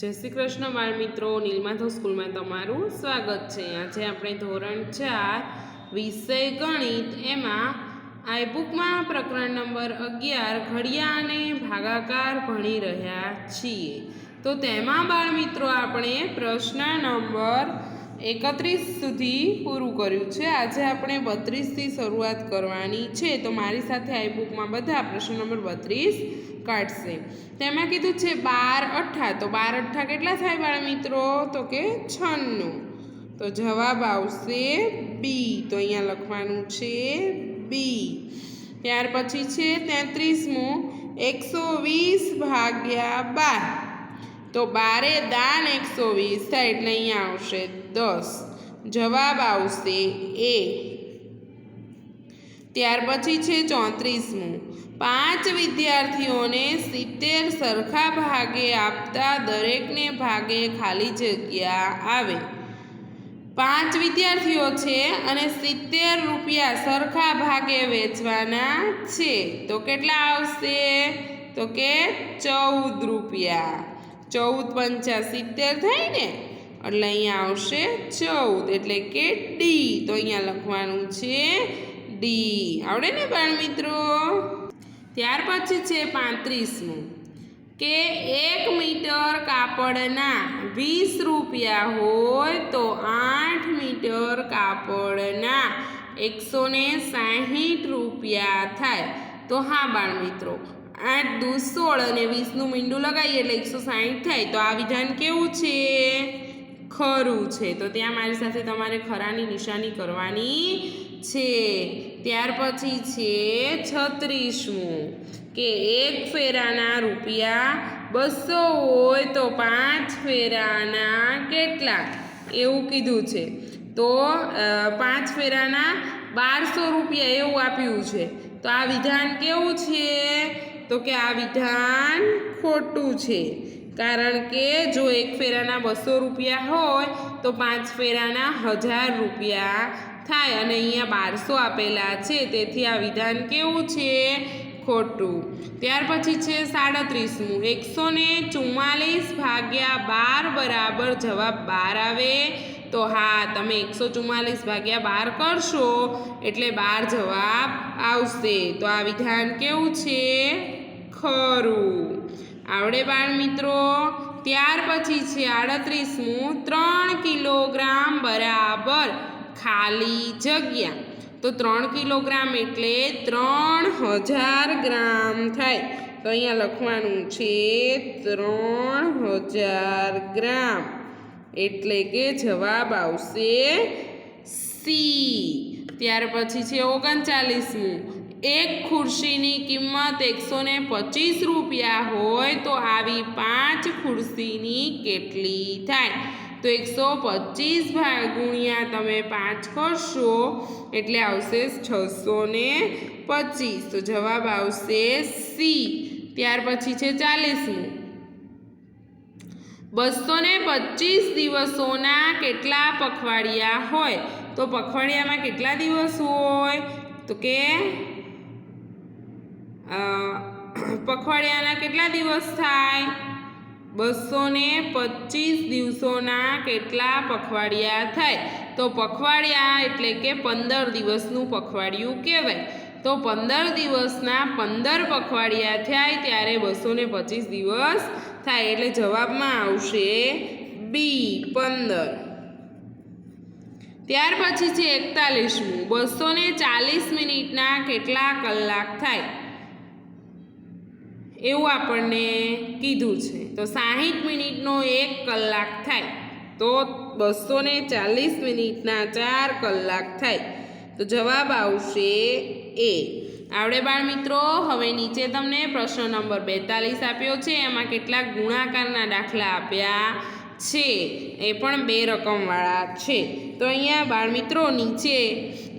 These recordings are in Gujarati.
जय श्री कृष्ण बाळ मित्रों, नीलमाधव स्कूल में तमारू स्वागत है। आज આપણે ધોરણ 4 વિષય ગણિત એમાં આ બુકમાં પ્રકરણ નંબર 11 ઘડિયા અને ભાગાકાર ભણી રહ્યા છીએ। તો તેમાં બાળ મિત્રો આપણે પ્રશ્ન નંબર 31 સુધી પૂરું કર્યું છે। આજે આપણે 32 થી શરૂઆત કરવાની છે। તો મારી સાથે આ બુકમાં બધા પ્રશ્ન નંબર 32 કાઢશે। તેમાં કીધું છે 12 અઠ્ઠા। તો 12 અઠ્ઠા કેટલા થાય બાળ મિત્રો? તો કે 96। તો જવાબ આવશે બી। તો અહીંયા લખવાનું છે બી। ત્યાર પછી છે 33મું 120 ભાગ્યા 12। તો 12 દાન 120 થાય એટલે અહીંયા આવશે 10। જવાબ આવશે એ। ત્યાર પછી છે 34મું 5 વિદ્યાર્થીઓને 70 સરખા ભાગે આપતા દરેકને ભાગે ખાલી જગ્યા આવે। 5 વિદ્યાર્થીઓ છે અને 70 રૂપિયા સરખા ભાગે વેચવાના છે। તો કેટલા આવશે? તો કે 14 રૂપિયા। 14 પંચા 70 થાય ને, એટલે અહીંયા આવશે 14 એટલે કે ડી। તો અહીંયા લખવાનું છે ડી। આવડે ને બાળ મિત્રો? ત્યાર પછી છે 35મું કે 1 મીટર કાપડના 20 રૂપિયા હોય તો 8 મીટર કાપડના 160 રૂપિયા થાય। તો હા બાળ મિત્રો, 8 દુ 16 અને 20નું મીંડું લગાવીએ એટલે 160 થાય। તો આ વિધાન કેવું છે? ખરું છે। તો ત્યાં મારી સાથે તમારે ખરાની નિશાની કરવાની છે। ત્યાર પછી છે 36મું કે 1 ફેરાના રૂપિયા 200 હોય તો 5 ફેરાના કેટલા? એવું કીધું છે। તો 5 ફેરાના 1200 રૂપિયા એવું આપ્યું છે। તો આ વિધાન કેવું છે? તો કે આ વિધાન ખોટું છે, કારણ કે જો 1 ફેરાના 200 રૂપિયા હોય તો 5 ફેરાના 1000 રૂપિયા થાય અને અહીંયા 1200 આપેલા છે, તેથી આ વિધાન કેવું છે? ખોટું। ત્યાર પછી છે 37મું 144 ભાગ્યા 12 બરાબર જવાબ 12 આવે। તો હા, તમે 144 ભાગ્યા 12 કરશો એટલે 12 જવાબ આવશે। તો આ વિધાન કેવું છે? ખરું। આવડે બાળ મિત્રો? ત્યાર પછી છે 38મું 3 કિલોગ્રામ બરાબર ખાલી જગ્યા। તો 3 કિલોગ્રામ એટલે 3000 ગ્રામ થાય। તો અહીંયા લખવાનું છે 3000 ગ્રામ એટલે કે જવાબ આવશે સી। ત્યાર પછી છે 39મું 1 ખુરશીની કિંમત 125 રૂપિયા હોય તો આવી 5 ખુરશીની કેટલી થાય? તો 125 ગુણ્યા તમે 5 કરશો એટલે આવશે 625। તો જવાબ આવશે સી। ત્યાર પછી છે 40મું 225 દિવસોના કેટલા પખવાડિયા હોય? તો પખવાડિયામાં કેટલા દિવસ હોય? તો કે પખવાડિયાના કેટલા દિવસ થાય? 225 દિવસોના કેટલા પખવાડિયા થાય? તો પખવાડિયા એટલે કે 15 દિવસનું પખવાડિયું કહેવાય। તો 15 દિવસના 15 પખવાડિયા થાય ત્યારે 225 દિવસ થાય, એટલે જવાબમાં આવશે બી 15। ત્યાર પછી છે 41મું 240 મિનિટના કેટલા કલાક થાય? એવું આપણને કીધું છે। તો 60 મિનિટનો 1 કલાક થાય, તો 240 મિનિટના 4 કલાક થાય। તો જવાબ આવશે એ। આવડે બાળ મિત્રો? હવે નીચે તમને પ્રશ્ન નંબર 42 આપ્યો છે, એમાં કેટલાક ગુણાકારના દાખલા આપ્યા છે, એ પણ 2 રકમવાળા છે। તો અહીંયા બાળ મિત્રો નીચે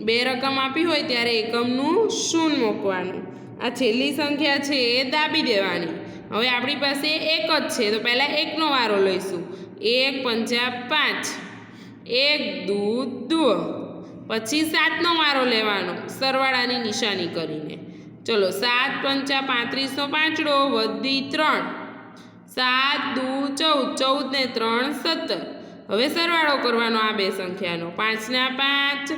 2 રકમ આપી હોય ત્યારે એકમનું શૂન્ય મૂકવાનું। આ છેલ્લી સંખ્યા છે એ દાબી દેવાની। હવે આપણી પાસે 1 જ છે, તો પહેલાં 1નો વારો લઈશું। 1 પંચા 5, 1 દુ 2, પછી 7નો વારો લેવાનો સરવાળાની નિશાની કરીને। ચલો 7 પંચા 35નો પાંચડો વધી 3, 7 દુ 14, 14 ને 3 17. હવે સરવાળો કરવાનો આ બે સંખ્યાનો. 5 ના 5,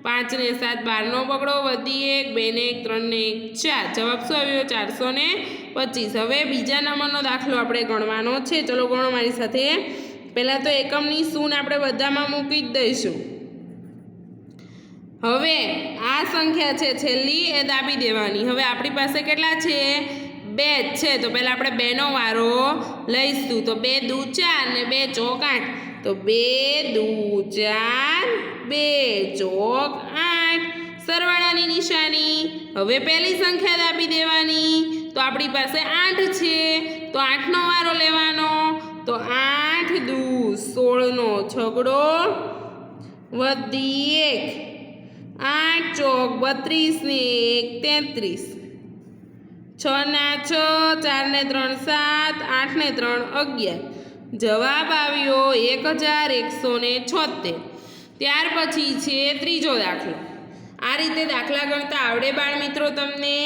5 ને 7 12નો બગડો, વધી 1, 2 ને 1, 3 ને 1 4. જવાબ શું આવ્યો? 425. હવે બીજા નંબરનો દાખલો આપણે ગણવાનો છે. ચલો ગણો મારી સાથે. પહેલાં તો એકમની શૂન્ય આપણે બધામાં મૂકી જ દઈશું. હવે આ સંખ્યા છે છેલ્લી એ દાબી દેવાની. હવે આપણી પાસે કેટલા છે? 2 છે. તો પહેલાં આપણે 2નો વારો લઈશું. તો 2 દુ 4 ને 2 ચોક 8. તો 2 દુ 4, 2 ચોક 8. સરવાળાની નિશાની. હવે પહેલી સંખ્યા દાબી દેવાની. તો આપણી પાસે 8 છે. તો 8નો વારો લેવાનો. તો 8 દુ 16નો છગડો, વધી 1, 8 ચોક 32 ને 1 33. 6 ના 6, 4 ને 3 7, 8 ને 3 11. જવાબ આવ્યો 1176. ત્યાર પછી છે ત્રીજો દાખલો. આ રીતે દાખલા ગણતા આવડે બાળ મિત્રો તમને?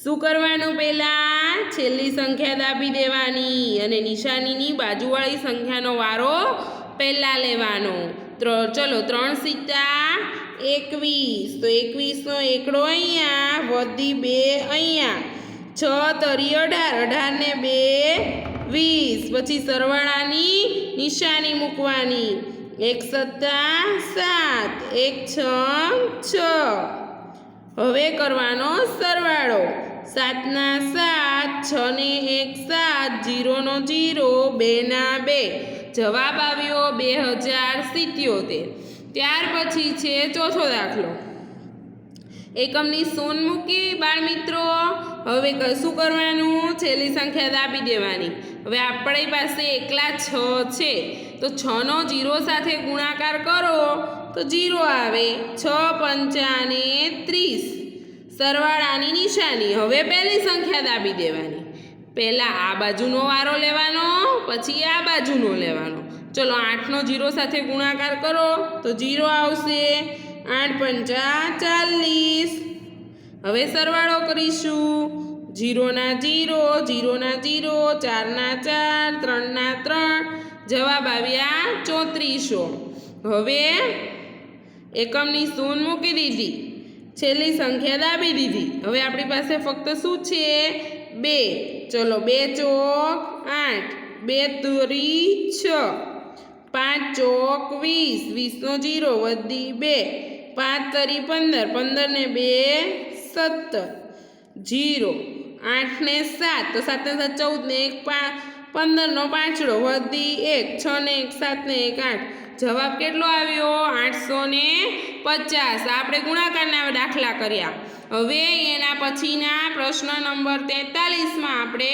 શું કરવાનું? પહેલાં છેલ્લી સંખ્યા દાબી દેવાની અને નિશાનીની બાજુવાળી સંખ્યાનો વારો પહેલાં લેવાનો. ચલો 3 સિક્કા 21. તો 21નો એકડો અહીંયા, વધી 2 અહીંયા, 6 તરી 18, 18 ને 2 20. પછી સરવાળાની નિશાની મૂકવાની. 1 સત્તા 7, 1 6 6. હવે કરવાનો સરવાળો. 7 ના 7, 6 ને 1 7, 0 નો 0, 2 ના 2. જવાબ આવ્યો 2077. ત્યાર પછી છે ચોથો દાખલો. એકમની શૂન્ય મૂકી બાળ મિત્રો. હવે શું કરવાનું? છેલ્લી સંખ્યા દાબી દેવાની. હવે આપણી પાસે એકલા 6 છે. તો 6નો 0 સાથે ગુણાકાર કરો તો 0 આવે. 6 પંચા ને 30. સરવાળાની નિશાની. હવે પહેલી સંખ્યા દાબી દેવાની. પહેલાં આ બાજુનો વારો લેવાનો, પછી આ બાજુનો લેવાનો. ચલો 8નો 0 સાથે ગુણાકાર કરો તો 0 આવશે. 8 પંચા 40. હવે સરવાળો કરીશું. 0 ના 0, 0 ના 0, 4 ના 4, 3 ના 3. જવાબ આવ્યા 3400. હવે એકમની શૂન્ય મૂકી દીધી, છેલ્લી સંખ્યા દાબી દીધી. હવે આપણી પાસે ફક્ત શું છે? 2. ચલો 2 ચોક 8, 2 તરી 6, 5 ચોક 20, 20નો 0, વધી 2, 5 તરી 15, 15 ને 2 17, 0, 8 ને 7. તો 7 ને 7 14 ને 1 15નો પાંચડો, વધી 1, 6 ને 1 7 ને 1 8. જવાબ કેટલો આવ્યો? 850. આપણે ગુણાકારના દાખલા કર્યા. હવે એના પછીના પ્રશ્ન નંબર 43માં આપણે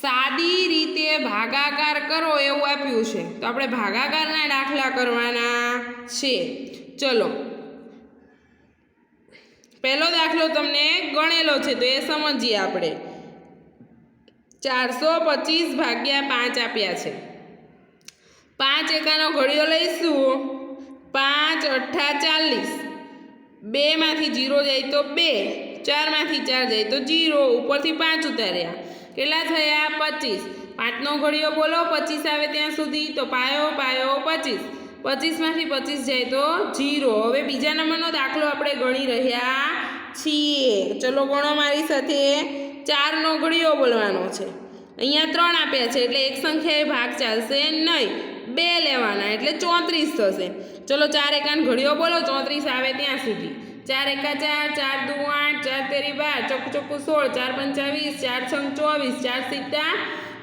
સાદી રીતે ભાગાકાર કરો એવું આપ્યું છે. તો આપણે ભાગાકારના દાખલા કરવાના છે. ચલો પહેલો દાખલો તમને ગણેલો છે તો એ સમજીએ આપણે. 425 ભાગ્યા 5 આપ્યા છે. 5 એકાનો ઘડિયો લઈશું. 5 8 40. 2 માંથી 0 જાય તો 2, 4 માંથી 4 જાય તો 0, ઉપરથી 5 ઉતાર્યા. કેટલા થયા? 25. 5નો ઘડિયો બોલો 25 આવે ત્યાં સુધી. તો પાયો પાયો 25. 25 માંથી 25 જાય તો 0. હવે બીજા નંબરનો દાખલો આપણે ગણી રહ્યા છીએ. ચલો ગણો મારી સાથે. 4નો ઘડિયો બોલવાનો છે. અહીંયા 3 આપ્યા છે એટલે એક સંખ્યાએ ભાગ ચાલશે નહીં. 2 લેવાના એટલે 34 થશે. ચલો 4 એકાનો ઘડિયો બોલો 34 આવે ત્યાં સુધી. 4 એકા 4, 4 દુ 8, 4 તેરી 12, ચોક ચોખ્ખું 16, 4 પંચા 20, 4 છંગ 24, 4 સિત્તા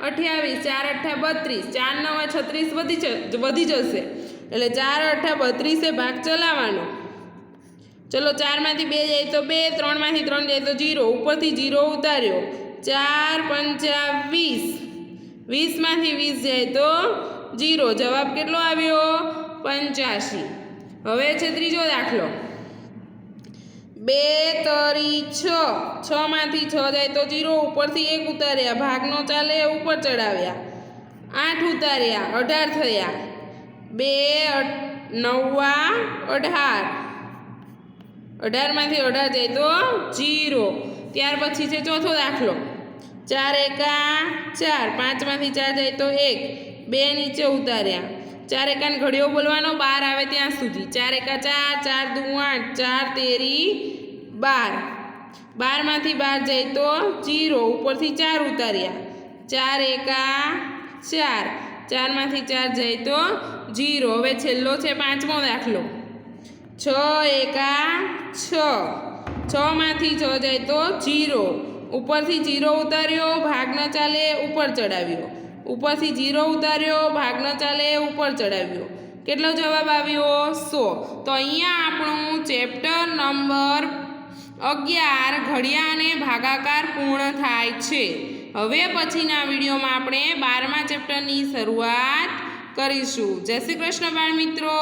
28, 4 અઠ્ઠા 32, 4 નવા 36 વધી જશે. એટલે 4 અઠ્ઠા 32 એ ભાગ ચલાવવાનો. ચલો 4 માંથી 2 જાય તો 2, 3 માંથી 3 જાય તો 0, ઉપરથી 0 ઉતાર્યો. 4 પંચા 20, 20 માંથી 20 જાય તો 0. જવાબ કેટલો આવ્યો? 85. હવે છે ત્રીજો દાખલો. 2 તરી 6, 6 માંથી 6 જાય તો 0, ઉપરથી 1 ઉતાર્યા. ભાગનો ચાલે ઉપર ચડાવ્યા. 8 ઉતાર્યા, 18 થયા. 2 નવા 18, 18 માંથી 18 જાય તો 0. ત્યાર પછી છે ચોથો દાખલો. 4 એકા 4, 5માંથી 4 જાય તો 1, 2 નીચે ઉતાર્યા, 4 એકાને ઘડિયો બોલવાનો 12 આવે ત્યાં સુધી, 4 એકા 4, 4 દુ 8, 4 તેરી 12, 12માંથી 12 જાય તો 0, ઉપરથી 4 ઉતાર્યા, 4 એકા 4, 4માંથી 4 જાય તો 0. હવે છેલ્લો છે 5મો દાખલો, 6 એકા 6, 6માંથી 6 જાય તો 0, ઉપરથી 0 ઉતાર્યો, ભાગ ન ચાલે ઉપર ચડાવ્યો, ઉપરથી 0 ઉતાર્યો, ભાગ ન ચાલે ઉપર ચડાવ્યો. કેટલો જવાબ આવ્યો? 100. તો અહીંયા આપણું ચેપ્ટર નંબર 11 ઘડિયા અને ભાગાકાર પૂર્ણ થાય છે. હવે પછીના વિડીયોમાં આપણે 12મા ચેપ્ટરની શરૂઆત કરીશું. જય શ્રી કૃષ્ણ બાળ મિત્રો.